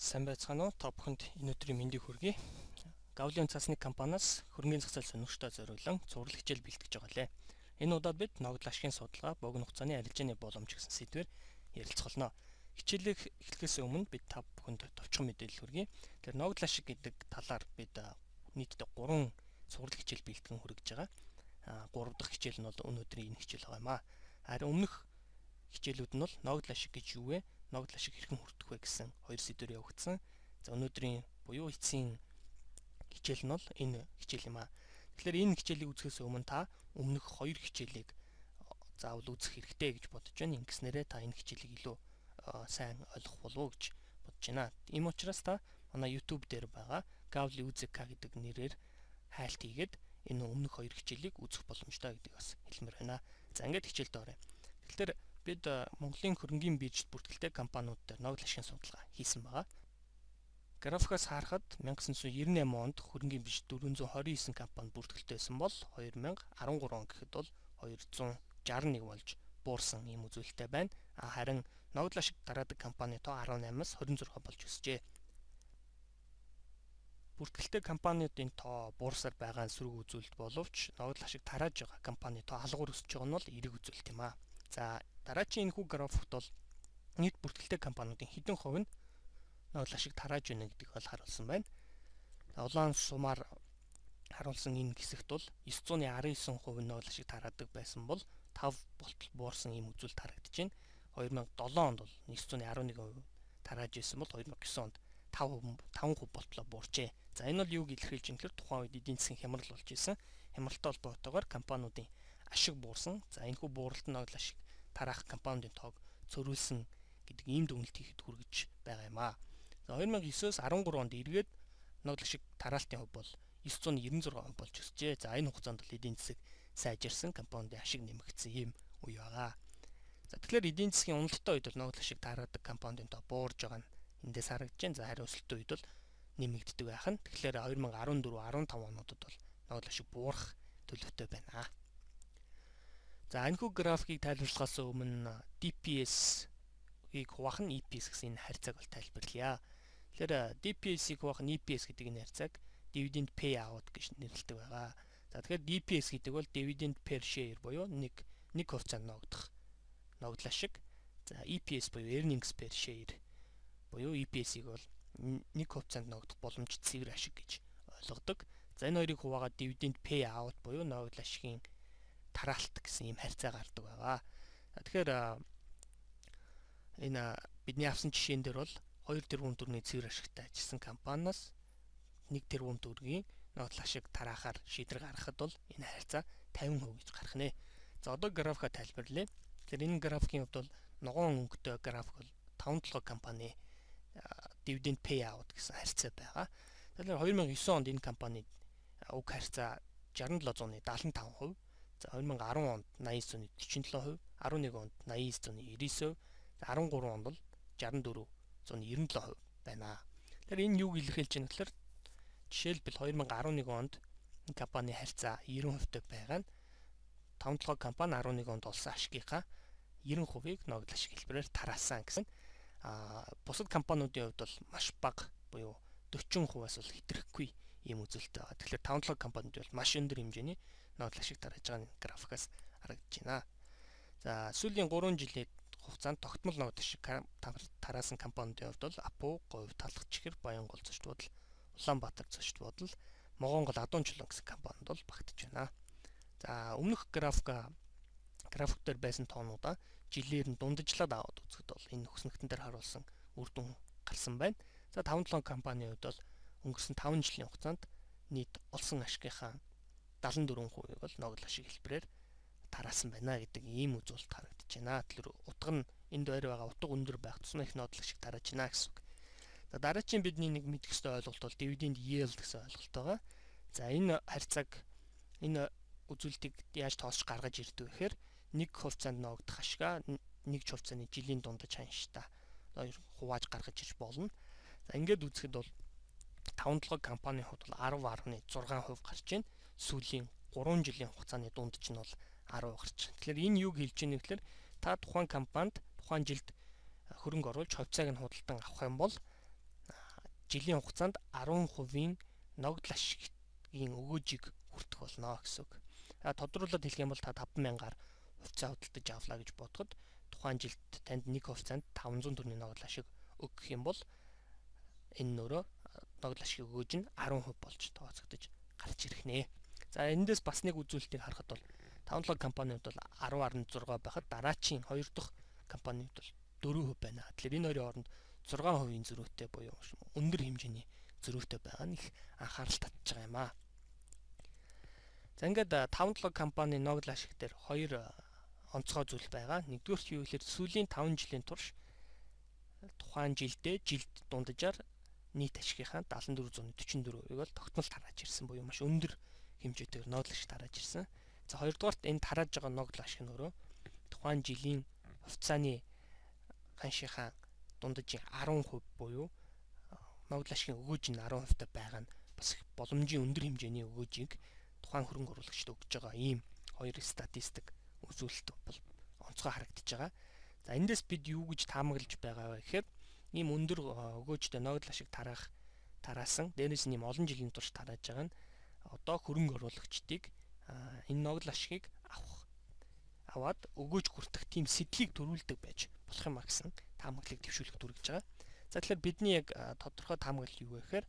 Сайн байцгаана уу? Та бүхэнд энэ өдрийн мэндийг хүргэе. Gavlin цасны компаниас хөрөнгөний зах зээл сонирхчдод зориулан цуврал хичээл бэлтгэж байгаа лээ. Энэ удаад бид ногдол ашигын судалгаа, богино хугацааны арилжааны боломж гэсэн сэдвээр ярилцголно. Хичээлийг эхлэхээс өмнө бид та бүхэнд товчхон мэдээлэл хүргэе. Тэгэхээр ногдол ашиг гэдэг талаар бид нийтдээ 3 цуврал хичээл бэлтгэн хүргэж байгаа. 3 дахь хичээл нь бол өнөөдрийн энэ хичээл байгаа юм аа. Харин өмнөх хичээлүүд нь бол ногдол ашиг гэж юу вэ? Ногдол ашиг хэрхэн хүртэх вэ гэсэн хоёр сэдвээр явагдсан. За өнөөдрийн буюу эцсийн хичээл нь бол энэ хичээл юм аа. Тэгэхээр энэ хичээлийг үзэхээс өмнө та өмнөх хоёр хичээлийг заавал үзэх хэрэгтэй гэж бодож байна. Ингэснээрээ та энэ хичээлийг илүү сайн ойлгох болов уу гэж бодож байна. Ийм учраас та манай YouTube дээр байгаа Gavli UZK гэдэг нэрээр хайлт хийгээд энэ өмнөх хоёр хичээлийг үзэх боломжтой гэдгийг бас хэлмээр байна. За ингээд хичээлд оръё. Тэгэхээр бид Монголын хөрөнгийн биржид бүртгэлтэй компаниуд дээр ногдол ашигын судалгаа хийсэн байгаа. Графикаас харахад 1998 онд хөрөнгийн биржид 429 компани бүртгэлтэй байсан бол 2013 он гэхэд бол 261 болж буурсан ийм үзүүлэлттэй байна. Харин ногдол ашиг тараадаг компани тоо 18-аас 26 болж өсжээ. Бүртгэлтэй компаниудын тоо буурсаар байгаа нь сөрөг үзүүлэлт боловч ногдол ашиг тарааж байгаа компани тоо алгуур өсөж байгаа нь бол эерэг үзүүлэлт юм аа. За дараагийн энэхүү графикт бол нийт бүртгэлтэй компаниудын хэдэн хувь нь ногдол ашиг тарааж байна гэдгийг бол харуулсан байна. Улаан сумаар харуулсан энэ хэсэгт бол 919% ногдол ашиг тараадаг байсан бол 5 болтол буурсан ийм үзүүлэлт харагдаж байна. 2007 онд бол 911% тарааж байсан бол 2009 онд 5% болтлоо буурчээ. За энэ бол юуг илэрхийлж байна гэхээр тухайн үед эдийн засгийн хямрал болж исэн. Хямралтай холбоотойгоор компаниудын ашиг буурсан. За энэхүү бууралт ногдол ашиг тараах компаниудын тоог цөрүүлсэн гэдэг ийм дүгнэлт хийхэд хүргэж байгаа юм аа. За 2009-оос 13 онд эргээд ногдол ашиг тараалтын хувь бол 996% болж өсжээ. За энэ хугацаанд бол эдийн засаг сайжирсан, компаниудын ашиг нэмэгдсэн ийм үе байгаа. За тэгэхээр эдийн засгийн уналттай үед бол ногдол ашиг тараадаг компаниудын тоо буурж байгаа нь эндээс харагдаж байна. За харин өсөлттэй үед бол нэмэгддэг байх нь. Тэгэхээр 2014-15 онуудад бол ногдол ашиг буурах төлөвтэй байна. За энэхүү графикийг тайлбарлахаас өмнө DPS-ийг хуваах нь EPS гэсэн энэ харьцааг бол тайлбарлая. Тэгэхээр DPS-ийг хуваах нь EPS гэдэг энэ харьцааг dividend payout гэж нэрлэдэг байгаа. За тэгэхээр DPS гэдэг бол dividend per share буюу нэг хувьцаанд ногдох ногдол ашиг. За EPS буюу earnings per share буюу EPS-ийг бол нэг хувьцаанд ногдох боломжит цэвэр ашиг гэж ойлгодог. За энэ хоёрыг хуваагаад dividend payout буюу ногдол ашигын тараалт гэсэн юм харьцаа гардаг байгаа. Тэгэхээр энэ бидний авсан жишээн дээр бол 2 тэрбум төгрөгийн цэвэр ашигтай ажилласан компаниас 1 тэрбум төгрөгийн ногдол ашиг тараахаар шийдвэр гаргахад бол энэ харьцаа 50% гэж гарах нэ. За одоо графикаа тайлбарлая. Тэгэхээр энэ графикийн хувьд бол ногоон өнгөтэй график бол 5-7 компани dividend payout гэсэн харьцаа байгаа. Тэгэхээр 2009 онд энэ компани уг харьцаа 67.75%, за 2010 онд 89.47%, 11 онд 89.99%, 13 онд бол 64.97% байна. Тэгэхээр энэ юуг илэрхийлж байна гэхээр жишээлбэл 2011 онд энэ компани харьцаа 90% байгаа нь 5-7 компани 11 онд олсон ашигынхаа 90%-ийг ногдол ашиг хэлбэрээр тараасан гэсэн. Бусад компаниудын хувьд бол маш бага буюу 40%-аас бол хэтрэхгүй ийм үзүүлэлт байгаа. Тэгэхээр 5-7 компанид бол маш өндөр хэмжээний ногдол ашиг тарааж байгаа нь графикаас харагдаж байна. За сүүлийн 3 жилийн хугацаанд тогтмол ногдол ашиг тараасан компаниудын хувьд бол Апу, Говь, Талхачихэр, Баянгол зочд бодол, Улаанбаатар зочд бодол, Могонгол Адуун чулуун гэсэн компанид бол багтаж байна. За өмнөх график дээр байсан тоонуудаа жилээр нь дундажлаад аваад үзэхэд бол энэ хөснөгтөн дээр харуулсан үр дүн гарсан байна. За 5-7 компанийн хувьд бол өнгөрсөн 5 жилийн хугацаанд нийт олсон ашигынхаа 74% бол ногдол ашиг хэлбэрээр тараасан байна гэдэг ийм үзүүлэлт харагдаж байна. Тэгэхээр утга нь энд байгаа утга өндөр байх тусмаа их ногдол ашиг тарааж байна гэсэн үг. За дараагийн бидний нэг мэдэх ёстой ойлголт бол dividend yield гэсэн ойлголт байгаа. За энэ харьцааг энэ үзүүлэлтийг яаж тоосч гаргаж ирдэг вэ гэхээр нэг хувьцаанд ногдох ашигаа нэг хувьцааны жилийн дундаж ханштай хувааж гаргаж ирж болно. За ингээд үзэхэд бол 5-7 компанийн хувьд бол 10.6% гарч байна. Сүүлийн 3 жилийн хугацааны дундаж нь бол 10 гарч байна. Тэгэхээр энэ юг хэлж ийнэ гэхээр та тухайн компанид тухайн жилд хөрөнгө оруулж хувьцааг нь худалдан авах юм бол жилийн хугацаанд 10% ногдол ашигын өгөөжийг хүртэх болно гэсэн үг. Тодруулаад хэлэх юм бол та 5,000-аар хувьцаа худалдаж авлаа гэж бодоход тухайн жилд танд нэг хувьцаанд 500 төгрөгийн ногдол ашиг өгөх юм бол энэ нөрөө ногдол ашиг өгөөж нь 10% болж тооцогдож гарч ирэх нэ. За эндээс бас нэг үзүүлэлтийг харахад бол 5-7 компанид бол 10.6 байхад дараачийн 2 дахь компанид бол 4% байна. Тэгэхээр энэ хоёрын хооронд 6% зөрүүтэй буюу өндөр хэмжээний зөрүүтэй байгаа нь их анхаарал татж байгаа юм аа. За ингээд 5-7 компани ногдол ашиг дээр хоёр онцгой зүйл байгаа. Нэгдүгээрт юу гэхээр сүүлийн 5 жилийн турш тухайн жилдээ жилд дунджаар нийт ашигынхаа 7444%-ийг бол тогтмол тарааж ирсэн буюу маш өндөр хэмжээтэйгээр ногдол ашиг тарааж ирсэн. За хоёрдугаарт энэ тарааж байгаа ногдол ашиг нөрөө тухайн жилийн хувьцааны ханшийнхаа дунджийн 10% буюу ногдол ашигын өгөөж нь 10% байгаа нь бас их боломжийн өндөр хэмжээний өгөөжийг тухайн хөрөнгө оруулагчид өгж байгаа ийм хоёр статистик үзүүлэлт бол онцгой харагдаж байгаа. За эндээс бид юу гэж таамаглаж байгаа вэ гэхээр ийм өндөр өгөөжтэй ногдол ашиг тараасан дээрээс нь ийм олон жилийн турш тарааж байгаа нь одоо хөрөнгө оруулагчдыг энэ ногдол ашигыг аваад өгөөж хүртэх тийм сэтлийг төрүүлдэг байж болох юм а гэсэн таамаглалыг дэвшүүлэх дүргэж байгаа. За тэгэхээр бидний яг тодорхой таамаглал юу вэ гэхээр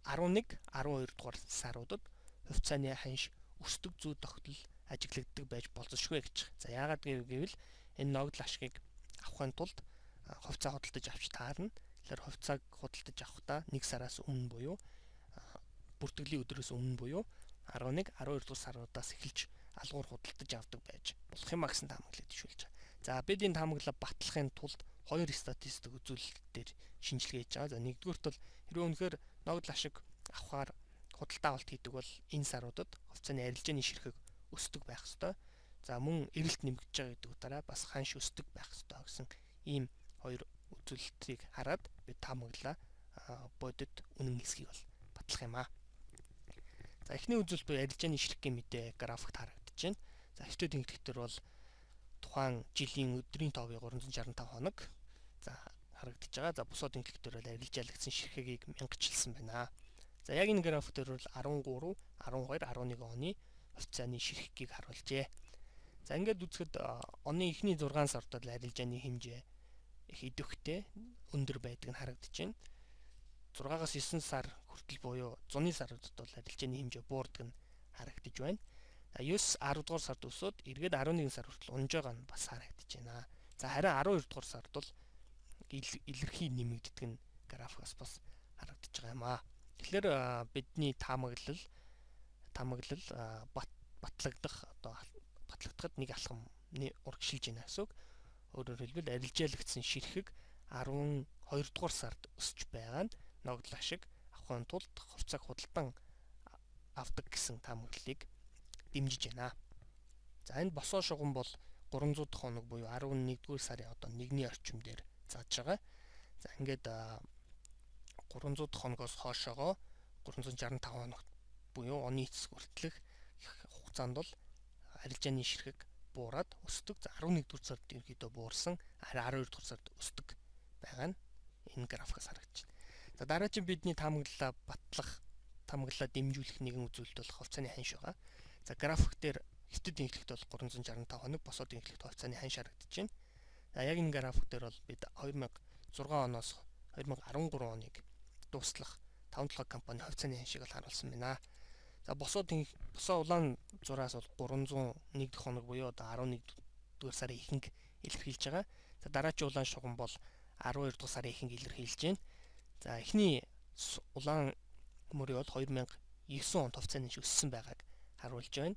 11, 12 дугаар саруудад хувьцааны ханш өсдөг зүй тогтол ажиглагддаг байж болзошгүй гэж. За яагаад гэвэл энэ ногдол ашигыг авахын тулд хувьцаа худалдаж авч таарна. Тэгэхээр хувьцааг худалдаж авахдаа 1 сараас өмнө буюу бүртгэлийн өдрөөс өмнө буюу 11, 12 дугаар саруудаас эхэлж алгуур худалдаж авдаг байж болох юм а гэсэн таамаглалыг дэвшүүлж байгаа. За бид энэ таамаглалаа батлахын тулд хоёр статистик үзүүлэлтээр шинжилгээ хийж байгаа. За нэгдүгürt бол хэрвээ үнэхээр ногдол ашиг авахаар худалдаа авалт хийдэг бол энэ саруудад хувьцааны арилжааны ширхэг өсдөг байх ёстой. За мөн эрэлт нэмэгдэж байгаа гэдэг утгаараа бас ханш өсдөг байх ёстой гэсэн ийм хоёр үзүүлэлтийг хараад бид таамаглалаа бодит үнэн хэсгийг бол батлах юм аа. За эхний үзүүлэлт буюу арилжааны ширхгийн мэдээ графикт харагдаж байна. За хэвтээд ингэдэгтэр бол тухайн жилийн өдрийн товыг 365 хоног за харагдаж байгаа. За бусад инглектээр бол арилжаалагдсан ширхэгийг мянгачилсан байна. За яг энэ график дээр бол 13, 12, 11 оны хувьцааны ширхгийг харуулжээ. За ингээд үзэхэд оны эхний 6 сард бол арилжааны хэмжээ их идэвхтэй өндөр байдаг нь харагдаж байна. 6-аас 9 сар хүртэл буюу зуны саруудад бол арилжааны хэмжээ буурдаг нь харагдаж байна. 9, 10 дугаар сард өсөөд эргээд 11 сар хүртэл унж байгаа нь бас харагдаж байна. За харин 12 дугаар сард бол илэрхий нэмэгддэг нь графикаас бас харагдаж байгаа юм аа. Тэгэхээр бидний таамаглал батлагдахад нэг алхамны урагшилж байна гэсэн үг. Өөрөөр хэлбэл арилжаалагдсан ширхэг 12 дугаар сард өсөж байгаа нь ногдол ашиг авахын тулд хувьцааг худалдан авдаг гэсэн таамаглалыг дэмжиж байна. За энэ босоо шугам бол 300 дахь хоног буюу 11-р сарын одоо 1-ний орчим дээр зааж байгаа. За ингээд 300 дахь хоногоос хоошоогоо 365 хоног буюу оны эцэс хүртэлх хугацаанд бол арилжааны ширхэг буураад өсдөг. За 11-р сард ерөөдөө буурсан, 12-р сард өсдөг байгаа нь энэ графикаас харагдаж байна. За дараагийн бидний таамаглалаа дэмжүүлэх нэгэн үзүүлэлт бол хувьцааны ханш байгаа. За график дээр хэвтед инглэгт бол 365 хоног, босоод инглэгт хувьцааны ханш харагдаж байна. За яг энэ график дээр бол бид 2006 оноос 2013 оныг дуусталх 5-7 компани хувьцааны ханшийг л харуулсан байна. За босоо улаан зураас бол 301 дахь хоног буюу одоо 11-р сарын ихэнх илэрхийлж байгаа. За дараачийн улаан шугам бол 12 дахь сарын ихэнх илэрхийлж байна. За эхний улаан мөрий бол 2009 онд хувьцааны ханш өссөн байгааг харуулж байна.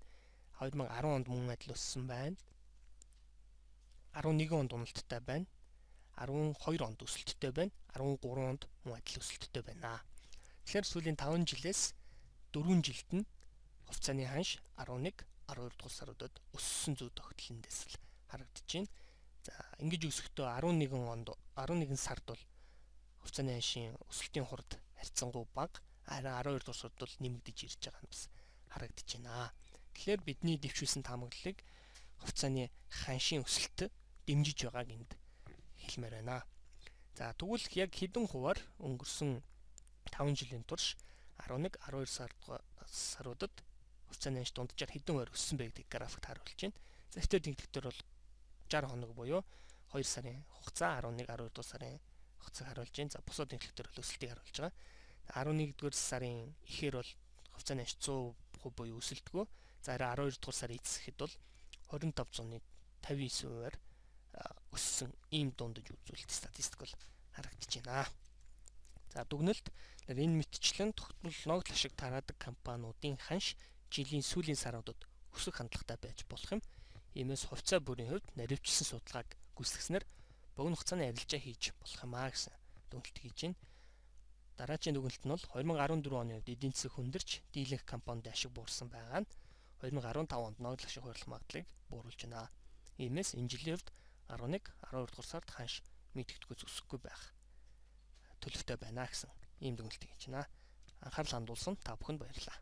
2010 онд мөн адил өссөн байна. 11 онд уналттай байна. 12 онд өсөлттэй байна. 13 онд мөн адил өсөлттэй байна. Тэгэхээр сүүлийн 5 жилээс 4 жилд нь хувьцааны ханш 11, 12 дугаар саруудад өссөн зүй тогтолондээс л харагдаж байна. За ингэж өсөхдөө 11 сард бол хувьцааны ханшийн өсөлтийн хурд харьцангуй бага, 12 дугаар сард бол нэмэгдэж ирж байгаа нь бас харагдаж байна. Тэгэхээр бидний дэвшүүлсэн таамаглалыг хувьцааны ханшийн өсөлт дэмжиж байгааг энд хэлмээр байна. За тэгвэл яг хэдэн хуваар өнгөрсөн 5 жилийн турш 11-12 саруудад хувьцааны ханш дунджаар хэдэн хувиар өссөн бэ гэдгийг графикт харуулж байна. За эртөө тэнхлэгтэр бол 60 хоног буюу 2 сарын хугацаа 11-12 дугаар сарын хугацааг харуулж байна. За бусад тэнхлэгтэр бол өсөлтийг харуулж байгаа. 11-р сарын ихээр бол хувьцааны ханш 100% буюу өсөлтгөө. За 12-р сарын эцэсгэд бол 25.59%-аар өссөн ийм дундаж үзүүлэлт статистик бол харагдаж байна. За дүгнэлт энэ мэтчлэн тогтмол ашиг тараадаг компаниудын ханш жилийн сүүлийн саруудад өсөх хандлагатай байж болох юм. Иймээс хувьцаа бүрийн хувьд наривчлсан судалгааг гүйцэтгэснээр богино хугацааны арилжаа хийж болох юмаа гэсэн дүгнэлт хийж байна. Дараагийн дүгнэлт нь бол 2014 оны үед эдийн засаг хөндөрлж дийлэнх компанид ашиг буурсан байгаа нь 2015 онд ногдол ашиг хурал магадлалыг бууруулж байна. Иймээс энэ жилийн хувьд 11-12 дугаар сард ханш мэдэгдэхүйц өсөхгүй байх төлөвтэй байна гэсэн ийм дүгнэлт хийж байна. Анхаарал хандуулсан та бүхэнд баярлалаа.